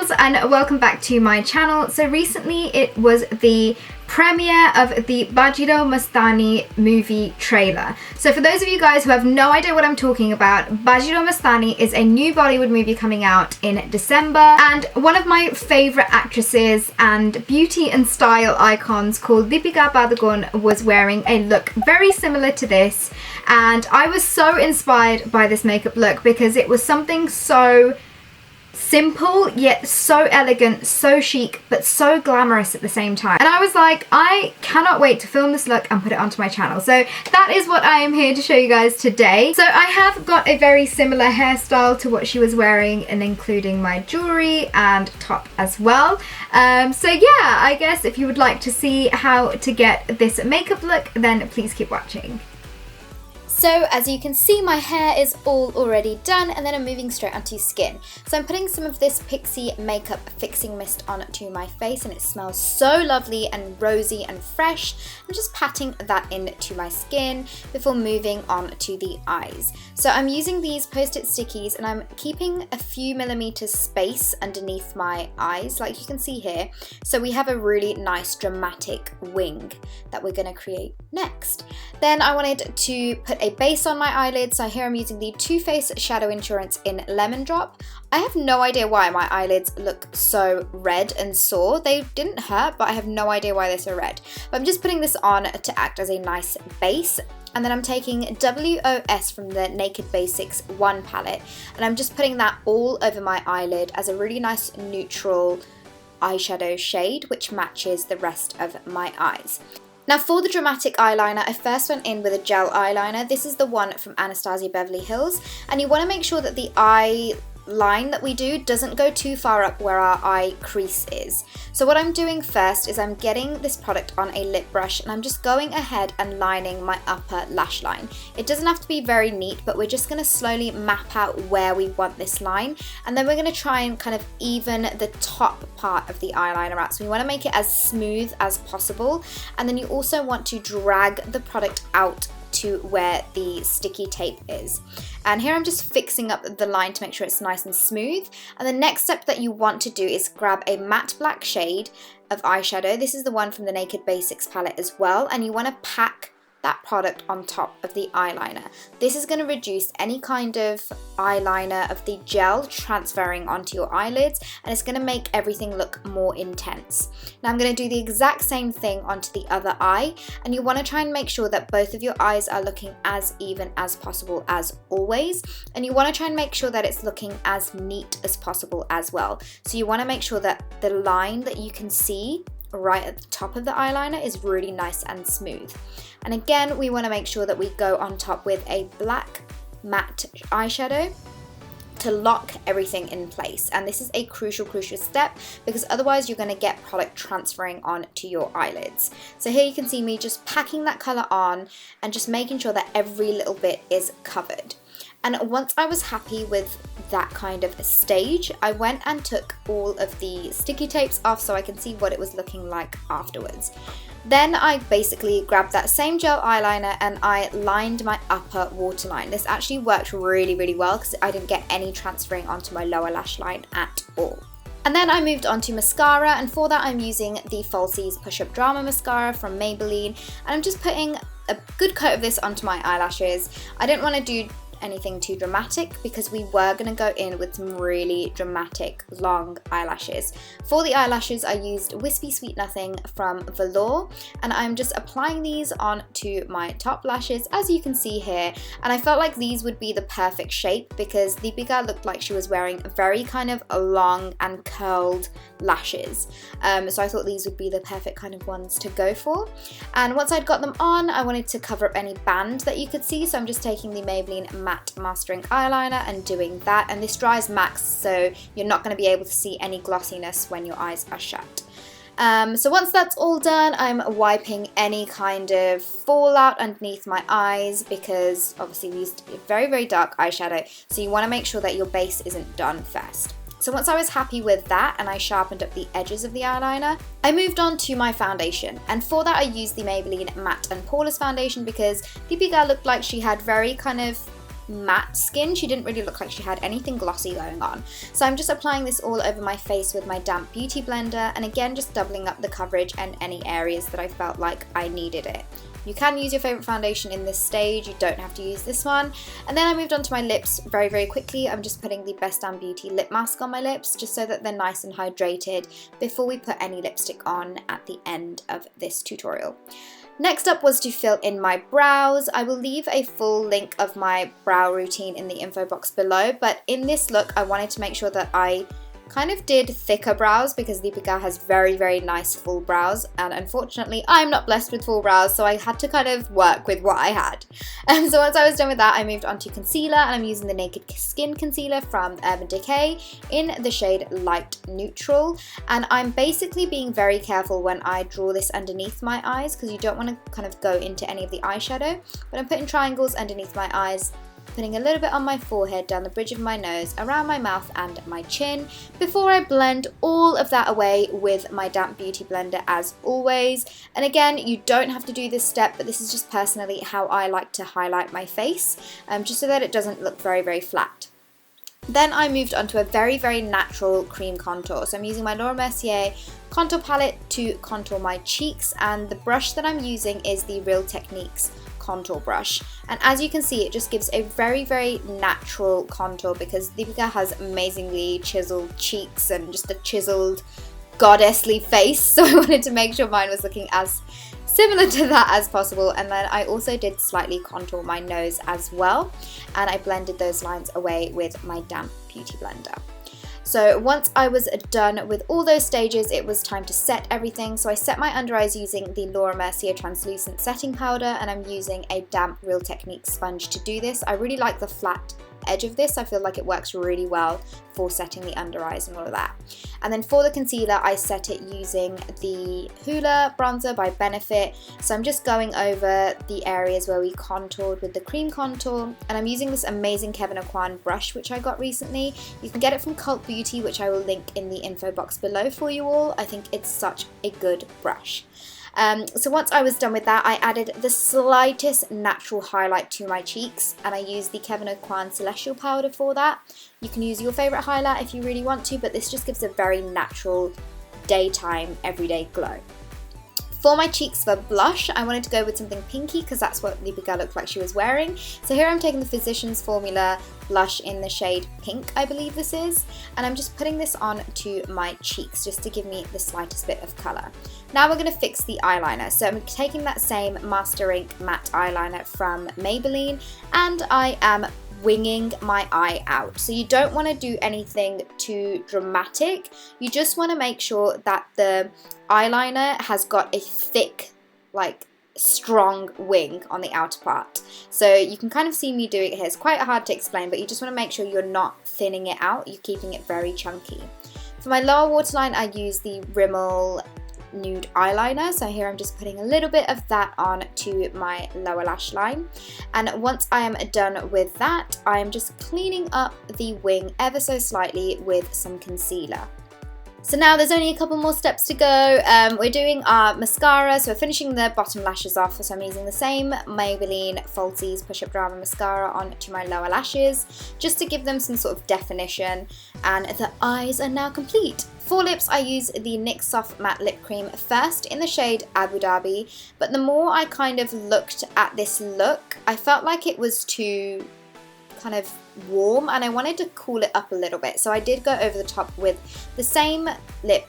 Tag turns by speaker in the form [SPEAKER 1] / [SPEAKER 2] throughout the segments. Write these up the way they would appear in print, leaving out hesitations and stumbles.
[SPEAKER 1] girls, and welcome back to my channel. So recently it was the premiere of the Bajirao Mastani movie trailer. So for those of you guys who have no idea what I'm talking about, Bajirao Mastani is a new Bollywood movie coming out in December, and one of my favourite actresses and beauty and style icons called Deepika Padukone was wearing a look very similar to this, and I was so inspired by this makeup look because it was something so simple yet so elegant, so chic, but so glamorous at the same time. And I was like, I cannot wait to film this look and put it onto my channel. So that is what I am here to show you guys today. So I have got a very similar hairstyle to what she was wearing, and including my jewelry and top as well. So yeah, I guess if you would like to see how to get this makeup look, then please keep watching. So as you can see, my hair is all already done, and then I'm moving straight onto skin. So I'm putting some of this Pixi makeup fixing mist onto my face, and it smells so lovely and rosy and fresh. I'm just patting that into my skin before moving on to the eyes. So I'm using these post-it stickies, and I'm keeping a few millimeters space underneath my eyes, like you can see here. So we have a really nice dramatic wing that we're going to create next. Then I wanted to put a base on my eyelids, so here I'm using the Too Faced Shadow Insurance in Lemon Drop. I have no idea why my eyelids look so red and sore. They didn't hurt, but I have no idea why they're so red. But I'm just putting this on to act as a nice base. And then I'm taking WOS from the Naked Basics 1 palette, and I'm just putting that all over my eyelid as a really nice neutral eyeshadow shade, which matches the rest of my eyes. Now for the dramatic eyeliner, I first went in with a gel eyeliner. This is the one from Anastasia Beverly Hills, and you want to make sure that the eye line that we do doesn't go too far up where our eye crease is. So what I'm doing first is I'm getting this product on a lip brush, and I'm just going ahead and lining my upper lash line. It doesn't have to be very neat, but we're just going to slowly map out where we want this line, and then we're going to try and kind of even the top part of the eyeliner out. So we want to make it as smooth as possible, and then you also want to drag the product out to where the sticky tape is. And here I'm just fixing up the line to make sure it's nice and smooth. And the next step that you want to do is grab a matte black shade of eyeshadow. This is the one from the Naked Basics palette as well, and you want to pack that product on top of the eyeliner. This is going to reduce any kind of eyeliner of the gel transferring onto your eyelids, and it's going to make everything look more intense. Now I'm going to do the exact same thing onto the other eye, and you want to try and make sure that both of your eyes are looking as even as possible as always, and you want to try and make sure that it's looking as neat as possible as well. So you want to make sure that the line that you can see right at the top of the eyeliner is really nice and smooth. And again, we want to make sure that we go on top with a black matte eyeshadow to lock everything in place. And this is a crucial step, because otherwise you're going to get product transferring on to your eyelids. So here you can see me just packing that colour on and just making sure that every little bit is covered. And once I was happy with that kind of a stage, I went and took all of the sticky tapes off so I can see what it was looking like afterwards. Then I basically grabbed that same gel eyeliner and I lined my upper waterline. This actually worked really well because I didn't get any transferring onto my lower lash line at all. And then I moved on to mascara, and for that I'm using the Falsies Push Up Drama Mascara from Maybelline, and I'm just putting a good coat of this onto my eyelashes. I didn't want to do anything too dramatic because we were going to go in with some really dramatic long eyelashes. For the eyelashes I used Whispie Sweet Nothing from Velour, and I'm just applying these onto my top lashes as you can see here, and I felt like these would be the perfect shape because Deepika looked like she was wearing very kind of long and curled lashes, so I thought these would be the perfect kind of ones to go for. And once I'd got them on, I wanted to cover up any band that you could see, so I'm just taking the Maybelline Matte Mastering Eyeliner and doing that, and this dries max, so you're not going to be able to see any glossiness when your eyes are shut. So once that's all done, I'm wiping any kind of fallout underneath my eyes because obviously we used very dark eyeshadow, so you want to make sure that your base isn't done first. So once I was happy with that and I sharpened up the edges of the eyeliner, I moved on to my foundation, and for that I used the Maybelline Matte and Poreless foundation because Deepika looked like she had very kind of
[SPEAKER 2] matte skin. She didn't really look like she had anything glossy going on. So I'm just applying this all over my face with my damp beauty blender, and again just doubling up the coverage and any areas that I felt like I needed it. You can use your favourite foundation in this stage, you don't have to use this one. And then I moved on to my lips very, very quickly. I'm just putting the Best Damn Beauty lip mask on my lips just so that they're nice and hydrated before we put any lipstick on at the end of this tutorial. Next up was to fill in my brows. I will leave a full link of my brow routine in the info box below, but in this look I wanted to make sure that I kind of did thicker brows because Deepika has very, very nice full brows, and unfortunately I'm not blessed with full brows, so I had to kind of work with what I had. And so once I was done with that, I moved on to concealer, and I'm using the Naked Skin concealer from Decay in the shade Light Neutral. And I'm basically being very careful when I draw this underneath my eyes because you don't want to kind of go into any of the eyeshadow, but I'm putting triangles underneath my eyes, putting a little bit on my forehead, down the bridge of my nose, around my mouth and my chin, before I blend all of that away with my damp beauty blender as always. And again, you don't have to do this step, but this is just personally how I like to highlight my face, just so that it doesn't look very, very flat. Then I moved on to a very, very natural cream contour. So I'm using my Mercier contour palette to contour my cheeks, and the brush that I'm using is the Real Techniques contour brush, and as you can see it just gives a very, very natural contour because Deepika has amazingly chiseled cheeks and just a chiseled goddessly face, so I wanted to make sure mine was looking as similar to that as possible. And then I also did slightly contour my nose as well, and I blended those lines away with my damp beauty blender. So once I was done with all those stages, it was time to set everything. So I set my under eyes using the Mercier translucent setting powder, and I'm using a damp Real Techniques sponge to do this. I really like the flat edge of this. I feel like it works really well for setting the under eyes and all of that. And then for the concealer, I set it using the Hoola bronzer by Benefit. So I'm just going over the areas where we contoured with the cream contour, and I'm using this amazing Kevyn Aucoin brush which I got recently. You can get it from Cult Beauty, which I will link in the info box below for you all. I think it's such a good brush. So once I was done with that, I added the slightest natural highlight to my cheeks, and I used the Kevyn Aucoin Celestial powder for that. You can use your favourite highlight if you really want to, but this just gives a very natural daytime everyday glow. For my cheeks for blush, I wanted to go with something pinky because that's what Deepika looked like she was wearing. So here I'm taking the Physicians Formula blush in the shade Pink, I believe this is, and I'm just putting this on to my cheeks just to give me the slightest bit of colour. Now we're going to fix the eyeliner. So I'm taking that same Master Ink matte eyeliner from Maybelline, and I am winging my eye out. So you don't want to do anything too dramatic. You just want to make sure that the eyeliner has got a thick, like strong wing on the outer part. So you can kind of see me doing it here. It's quite hard to explain, but you just want to make sure you're not thinning it out. You're keeping it very chunky. For my lower waterline, I use the Rimmel Nude eyeliner. So here I'm just putting a little bit of that on to my lower lash line, and once I am done with that, I am just cleaning up the wing ever so slightly with some concealer. So now there's only a couple more steps to go. We're doing our mascara, so we're finishing the bottom lashes off. So I'm using the same Maybelline Falsies Push Up Drama Mascara onto my lower lashes, just to give them some sort of definition, and the eyes are now complete. For lips, I use the NYX Soft Matte Lip Cream first in the shade Abu Dhabi, but the more I kind of looked at this look, I felt like it was too kind of warm and I wanted to cool it up a little bit. So I did go over the top with the same lip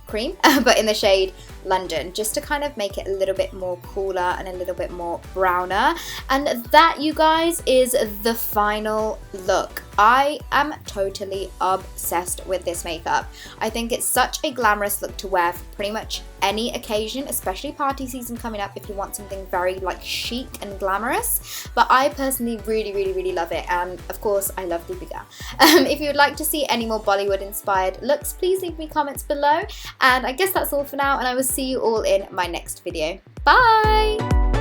[SPEAKER 2] cream, but in the shade London, just to kind of make it a little bit more cooler and a little bit more browner. And that, you guys, is the final look. I am totally obsessed with this makeup. I think it's such a glamorous look to wear for pretty much any occasion, especially party season coming up if you want something very like chic and glamorous. But I personally really love it, and of course I love Deepika. If you would like to see any more Bollywood inspired looks, please leave me comments below, and I guess that's all for now, and I will see you all in my next video. Bye!